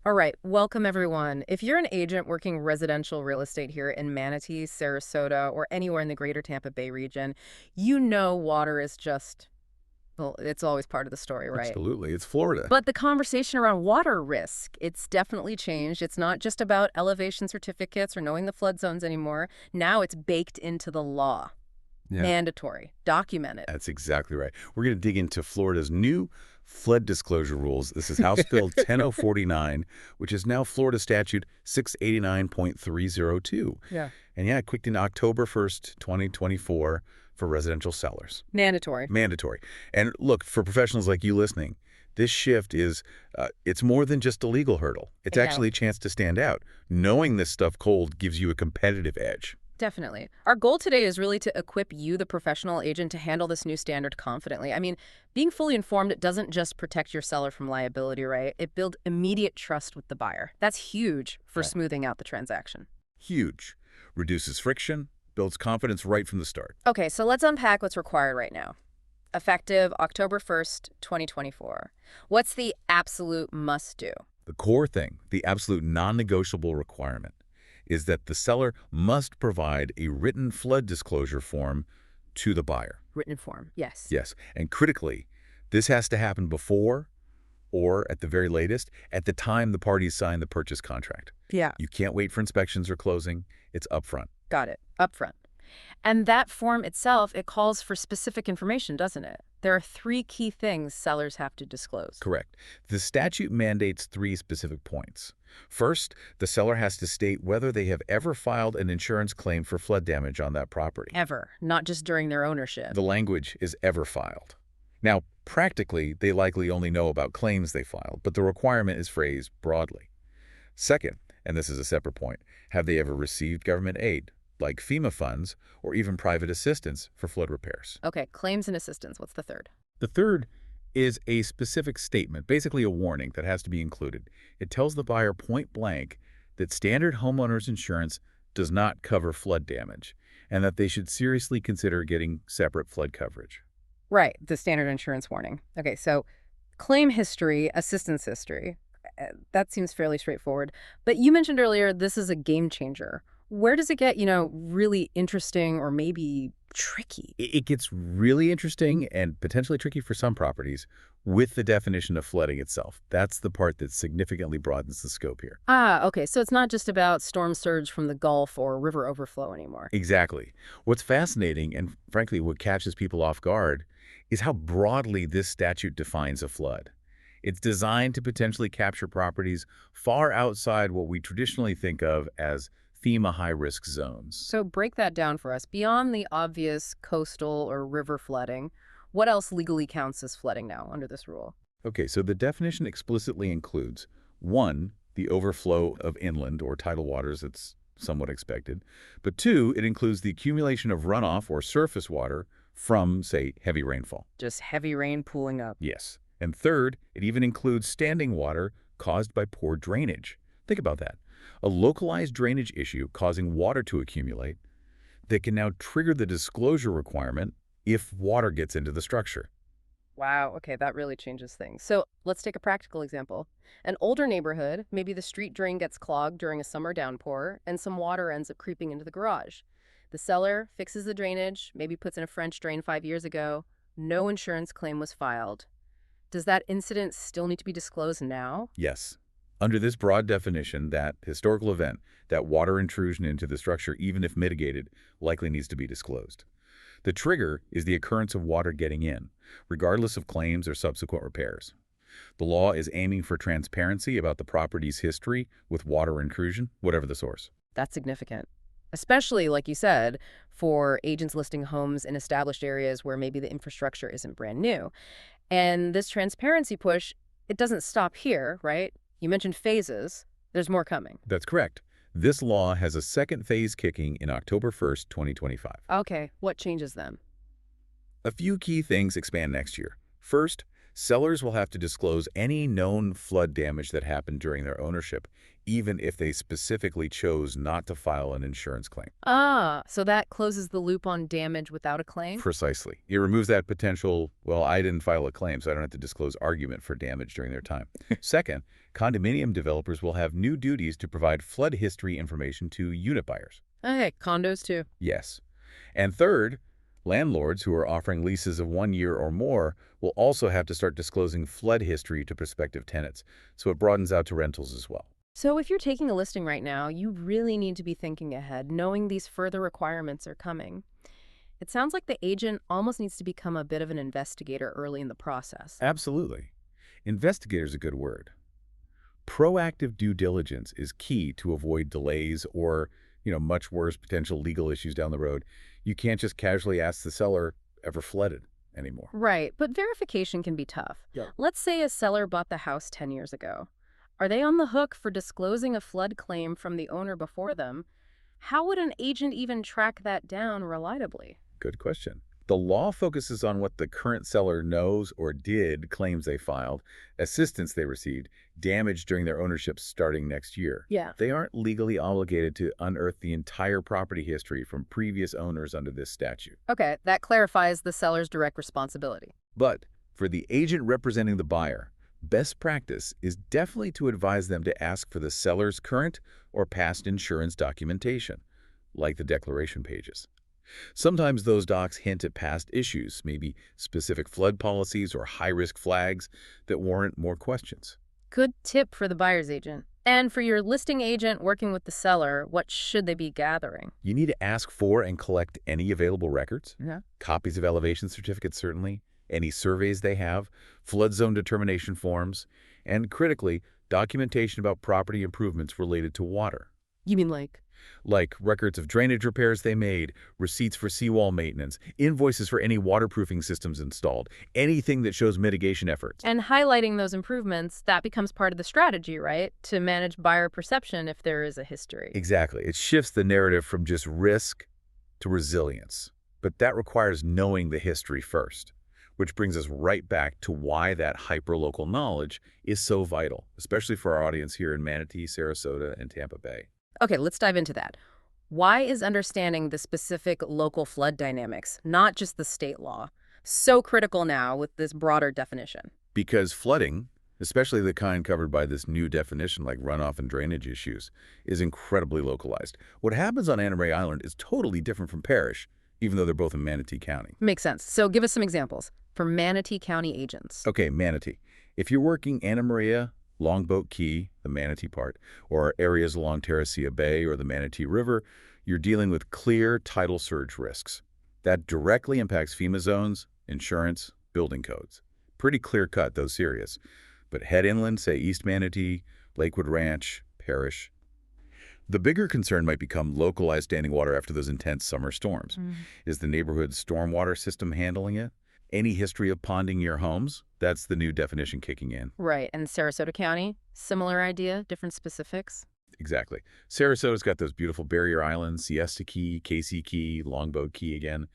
All right, welcome everyone. If you're an agent working residential real estate here in Manatee, Sarasota, or anywhere in the greater Tampa Bay region, you know water is just, well, it's always part of the story, right? Absolutely. It's Florida. But the conversation around water risk, it's definitely changed. It's not just about elevation certificates or knowing the flood zones anymore. Now it's baked into the law. Yeah, Mandatory, documented. that's exactly right. We're going to dig into Florida's new flood disclosure rules. This is House Bill 10049, which is now Florida Statute 689.302. Yeah. And yeah, it kicked in October 1st, 2024 for residential sellers. Mandatory. Mandatory. And look, for professionals like you listening, this shift is, it's more than just a legal hurdle. It's Yeah. actually a chance to stand out. Knowing this stuff cold gives you a competitive edge. Definitely. Our goal today is really to equip you, the professional agent, to handle this new standard confidently. I mean, being fully informed, it doesn't just protect your seller from liability, right? It builds immediate trust with the buyer. That's huge for Right. smoothing out the transaction. Huge. Reduces friction, builds confidence right from the start. Okay, so let's unpack what's required right now. Effective October 1st, 2024. What's the absolute must-do? The core thing, the absolute non-negotiable requirement, is that the seller must provide a written flood disclosure form to the buyer. Written form. Yes. Yes, and critically, this has to happen before, or at the very latest, at the time the parties sign the purchase contract. Yeah. You can't wait for inspections or closing. It's upfront. Got it. Upfront. And that form itself, it calls for specific information, doesn't it? There are 3 key things sellers have to disclose. Correct. The statute mandates 3 specific points. First, the seller has to state whether they have ever filed an insurance claim for flood damage on that property. Ever, not just during their ownership. The language is ever filed. Now, practically, they likely only know about claims they filed, but the requirement is phrased broadly. Second, and this is a separate point, have they ever received government aid, like FEMA funds or even private assistance for flood repairs? Okay, claims and assistance. What's the third? The third is a specific statement, basically a warning that has to be included. It tells the buyer point blank that standard homeowners insurance does not cover flood damage and that they should seriously consider getting separate flood coverage. Right, the standard insurance warning. Okay, so claim history, assistance history. That seems fairly straightforward. But you mentioned earlier this is a game changer. Where does it get, really interesting or maybe tricky? It gets really interesting and potentially tricky for some properties with the definition of flooding itself. That's the part that significantly broadens the scope here. Ah, okay, so it's not just about storm surge from the Gulf or river overflow anymore. Exactly. What's fascinating, and frankly what catches people off guard, is how broadly this statute defines a flood. It's designed to potentially capture properties far outside what we traditionally think of as FEMA high-risk zones. So break that down for us. Beyond the obvious coastal or river flooding, what else legally counts as flooding now under this rule? Okay, so the definition explicitly includes, 1, the overflow of inland or tidal waters that's somewhat expected, but 2, it includes the accumulation of runoff or surface water from, say, heavy rainfall. Just heavy rain pooling up. Yes. And third, it even includes standing water caused by poor drainage. Think about that. A localized drainage issue causing water to accumulate that can now trigger the disclosure requirement if water gets into the structure. Wow, okay, that really changes things. So let's take a practical example. An older neighborhood, maybe the street drain gets clogged during a summer downpour and some water ends up creeping into the garage. The seller fixes the drainage, maybe puts in a French drain 5 years ago. No insurance claim was filed. Does that incident still need to be disclosed now? Yes. Under this broad definition, that historical event, that water intrusion into the structure, even if mitigated, likely needs to be disclosed. The trigger is the occurrence of water getting in, regardless of claims or subsequent repairs. The law is aiming for transparency about the property's history with water intrusion, whatever the source. That's significant. Especially, like you said, for agents listing homes in established areas where maybe the infrastructure isn't brand new. And this transparency push, it doesn't stop here, right? You mentioned phases. There's more coming. That's correct. This law has a second phase kicking in October 1st, 2025. Okay, what changes then? A few key things expand next year. First, Sellers will have to disclose any known flood damage that happened during their ownership, even if they specifically chose not to file an insurance claim. Ah, so that closes the loop on damage without a claim? Precisely. It removes that potential, well, I didn't file a claim, so I don't have to disclose argument for damage during their time. Second, condominium developers will have new duties to provide flood history information to unit buyers. Okay, condos too. Yes. And third, landlords who are offering leases of 1 year or more will also have to start disclosing flood history to prospective tenants, so it broadens out to rentals as well. So if you're taking a listing right now, you really need to be thinking ahead, knowing these further requirements are coming. It sounds like the agent almost needs to become a bit of an investigator early in the process. Absolutely. Investigator is a good word. Proactive due diligence is key to avoid delays or, much worse, potential legal issues down the road. You can't just casually ask the seller, ever flooded anymore. Right, but verification can be tough. Yeah. Let's say a seller bought the house 10 years ago. Are they on the hook for disclosing a flood claim from the owner before them? How would an agent even track that down reliably? Good question. The law focuses on what the current seller knows or did, claims they filed, assistance they received, damage during their ownership starting next year. Yeah. They aren't legally obligated to unearth the entire property history from previous owners under this statute. Okay, that clarifies the seller's direct responsibility. But for the agent representing the buyer, best practice is definitely to advise them to ask for the seller's current or past insurance documentation, like the declaration pages. Sometimes those docs hint at past issues, maybe specific flood policies or high-risk flags that warrant more questions. Good tip for the buyer's agent. And for your listing agent working with the seller, what should they be gathering? You need to ask for and collect any available records, Yeah. copies of elevation certificates certainly, any surveys they have, flood zone determination forms, and critically, documentation about property improvements related to water. You mean like Records of drainage repairs they made, receipts for seawall maintenance, invoices for any waterproofing systems installed, anything that shows mitigation efforts. And highlighting those improvements, that becomes part of the strategy, right? To manage buyer perception if there is a history. Exactly. It shifts the narrative from just risk to resilience. But that requires knowing the history first, which brings us right back to why that hyperlocal knowledge is so vital, especially for our audience here in Manatee, Sarasota, and Tampa Bay. Okay, let's dive into that. Why is understanding the specific local flood dynamics, not just the state law, so critical now with this broader definition? Because flooding, especially the kind covered by this new definition like runoff and drainage issues, is incredibly localized. What happens on Anna Maria Island is totally different from Parrish, even though they're both in Manatee County. Makes sense. So give us some examples for Manatee County agents. Okay, Manatee. If you're working Anna Maria, Longboat Key, the Manatee part, or areas along Terracea Bay or the Manatee River, you're dealing with clear tidal surge risks. That directly impacts FEMA zones, insurance, building codes. Pretty clear-cut, though serious. But head inland, say East Manatee, Lakewood Ranch, Parrish. The bigger concern might become localized standing water after those intense summer storms. Is the neighborhood's stormwater system handling it? Any history of ponding your homes? That's the new definition kicking in. Right, and Sarasota County, similar idea, different specifics? Exactly. Sarasota's got those beautiful barrier islands, Siesta Key, Casey Key, Longboat Key again.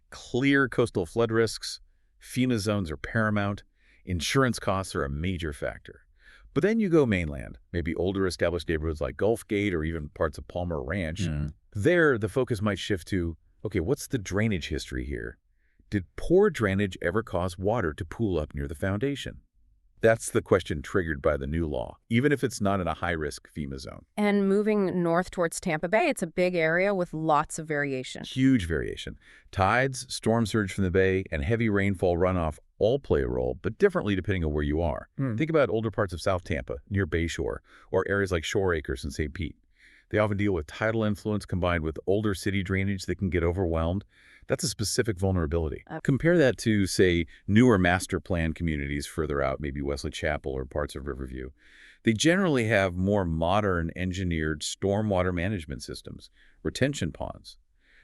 Clear coastal flood risks. FEMA zones are paramount. Insurance costs are a major factor. But then you go mainland, maybe older established neighborhoods like Gulf Gate or even parts of Palmer Ranch. There, the focus might shift to, okay, what's the drainage history here? Did poor drainage ever cause water to pool up near the foundation? That's the question triggered by the new law, even if it's not in a high-risk FEMA zone. And moving north towards Tampa Bay, it's a big area with lots of variation. Huge variation. Tides, storm surge from the bay, and heavy rainfall runoff all play a role, but differently depending on where you are. Think about older parts of South Tampa, near Bayshore, or areas like Shore Acres and St. Pete. They often deal with tidal influence combined with older city drainage that can get overwhelmed. That's a specific vulnerability. Compare that to, say, newer master plan communities further out, maybe Wesley Chapel or parts of Riverview. They generally have more modern engineered stormwater management systems, retention ponds,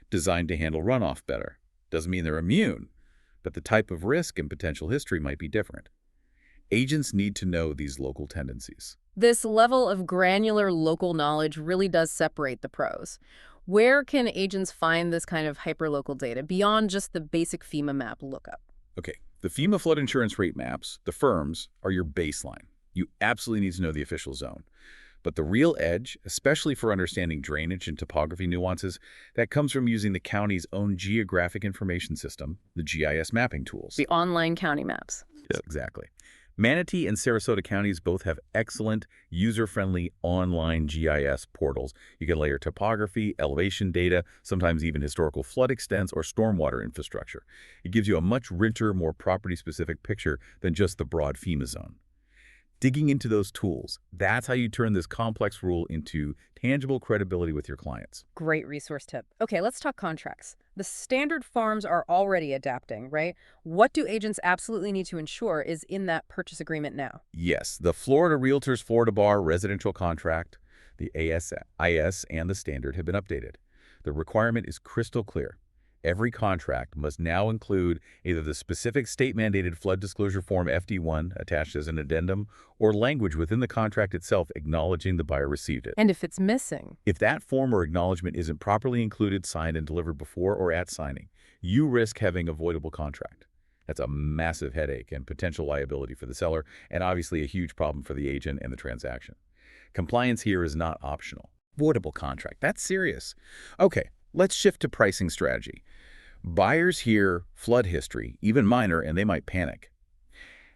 designed to handle runoff better. Doesn't mean they're immune, but the type of risk and potential history might be different. Agents need to know these local tendencies. This level of granular local knowledge really does separate the pros. Where can agents find this kind of hyperlocal data beyond just the basic FEMA map lookup? Okay, The FEMA flood insurance rate maps, the firms, are your baseline. You absolutely need to know the official zone. But the real edge, especially for understanding drainage and topography nuances, that comes from using the county's own geographic information system, the GIS mapping tools. The online county maps. Yes, exactly. Manatee and Sarasota counties both have excellent, user-friendly online GIS portals. You can layer topography, elevation data, sometimes even historical flood extents or stormwater infrastructure. It gives you a much richer, more property-specific picture than just the broad FEMA zone. Digging into those tools, that's how you turn this complex rule into tangible credibility with your clients. Great resource tip. Okay, let's talk contracts. The standard farms are already adapting, right? What do agents absolutely need to ensure is in that purchase agreement now? Yes, the Florida Realtors Florida Bar residential contract, the ASIS, and the standard have been updated. The requirement is crystal clear. Every contract must now include either the specific state-mandated flood disclosure form FD1 attached as an addendum or language within the contract itself acknowledging the buyer received it. And if it's missing? If that form or acknowledgement isn't properly included, signed, and delivered before or at signing, you risk having a voidable contract. That's a massive headache and potential liability for the seller, and obviously a huge problem for the agent and the transaction. Compliance here is not optional. Voidable contract, that's serious. Okay, let's shift to pricing strategy. Buyers hear flood history, even minor, and they might panic.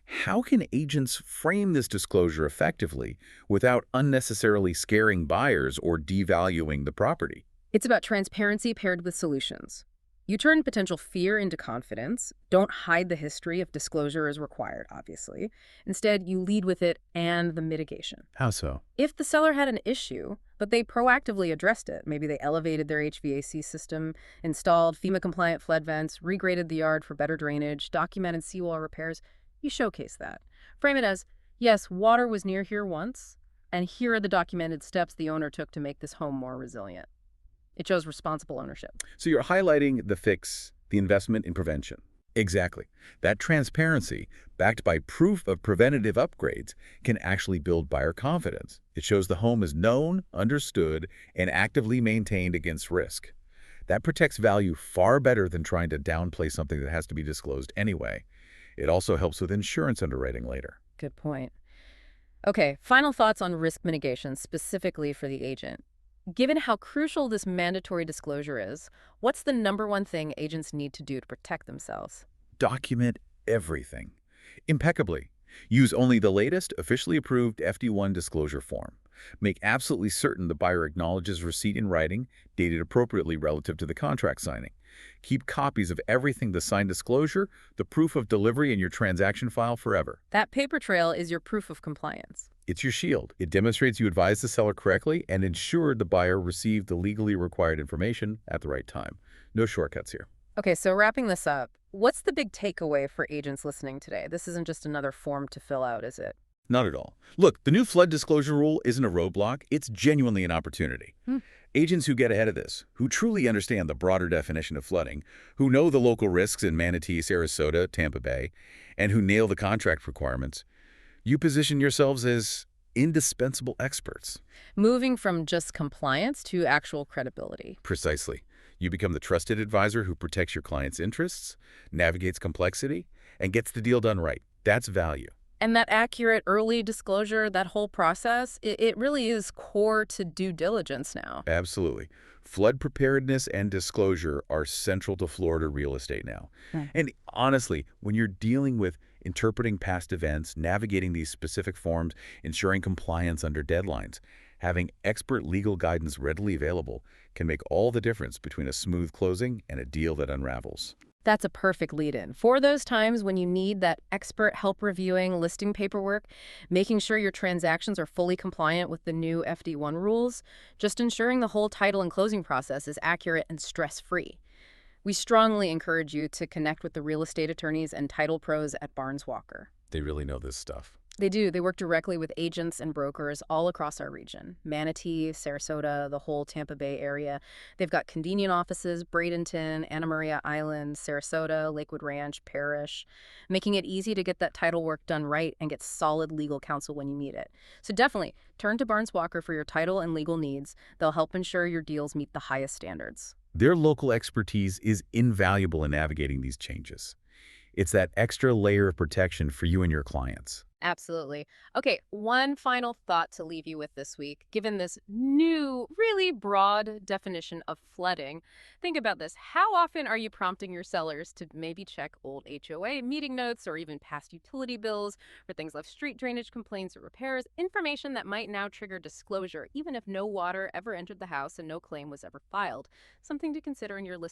How can agents frame this disclosure effectively without unnecessarily scaring buyers or devaluing the property? It's about transparency paired with solutions. You turn potential fear into confidence. Don't hide the history if disclosure is required, obviously. Instead, you lead with it and the mitigation. How so? If the seller had an issue, but they proactively addressed it, maybe they elevated their HVAC system, installed FEMA-compliant flood vents, regraded the yard for better drainage, documented seawall repairs, you showcase that. Frame it as, yes, water was near here once, and here are the documented steps the owner took to make this home more resilient. It shows responsible ownership. So you're highlighting the fix, the investment in prevention. Exactly. That transparency, backed by proof of preventative upgrades, can actually build buyer confidence. It shows the home is known, understood, and actively maintained against risk. That protects value far better than trying to downplay something that has to be disclosed anyway. It also helps with insurance underwriting later. Good point. Okay, final thoughts on risk mitigation, specifically for the agent. Given how crucial this mandatory disclosure is, what's the #1 thing agents need to do to protect themselves? Document everything impeccably. Use only the latest, officially approved FD1 disclosure form. Make absolutely certain the buyer acknowledges receipt in writing, dated appropriately relative to the contract signing. Keep copies of everything the signed disclosure, the proof of delivery in your transaction file forever. That paper trail is your proof of compliance. It's your shield. It demonstrates you advised the seller correctly and ensured the buyer received the legally required information at the right time. No shortcuts here. Okay, so wrapping this up, what's the big takeaway for agents listening today? This isn't just another form to fill out, is it? Not at all. Look, the new flood disclosure rule isn't a roadblock. It's genuinely an opportunity. Agents who get ahead of this, who truly understand the broader definition of flooding, who know the local risks in Manatee, Sarasota, Tampa Bay, and who nail the contract requirements, you position yourselves as indispensable experts. Moving from just compliance to actual credibility. Precisely. You become the trusted advisor who protects your client's interests, navigates complexity, and gets the deal done right. That's value. And that accurate early disclosure, that whole process, it really is core to due diligence now. Absolutely. Flood preparedness and disclosure are central to Florida real estate now. And honestly, when you're dealing with interpreting past events, navigating these specific forms, ensuring compliance under deadlines, having expert legal guidance readily available can make all the difference between a smooth closing and a deal that unravels. That's a perfect lead-in. For those times when you need that expert help reviewing listing paperwork, making sure your transactions are fully compliant with the new FD1 rules, just ensuring the whole title and closing process is accurate and stress-free. We strongly encourage you to connect with the real estate attorneys and title pros at Barnes Walker. They really know this stuff. They do. They work directly with agents and brokers all across our region. Manatee, Sarasota, the whole Tampa Bay area. They've got convenient offices, Bradenton, Anna Maria Island, Sarasota, Lakewood Ranch, Parrish, making it easy to get that title work done right and get solid legal counsel when you need it. So definitely, turn to Barnes Walker for your title and legal needs. They'll help ensure your deals meet the highest standards. Their local expertise is invaluable in navigating these changes. It's that extra layer of protection for you and your clients. Absolutely. Okay, one final thought to leave you with this week. Given this new, really broad definition of flooding, think about this. How often are you prompting your sellers to maybe check old HOA meeting notes or even past utility bills for things like street drainage complaints or repairs? Information that might now trigger disclosure, even if no water ever entered the house and no claim was ever filed. Something to consider in your listing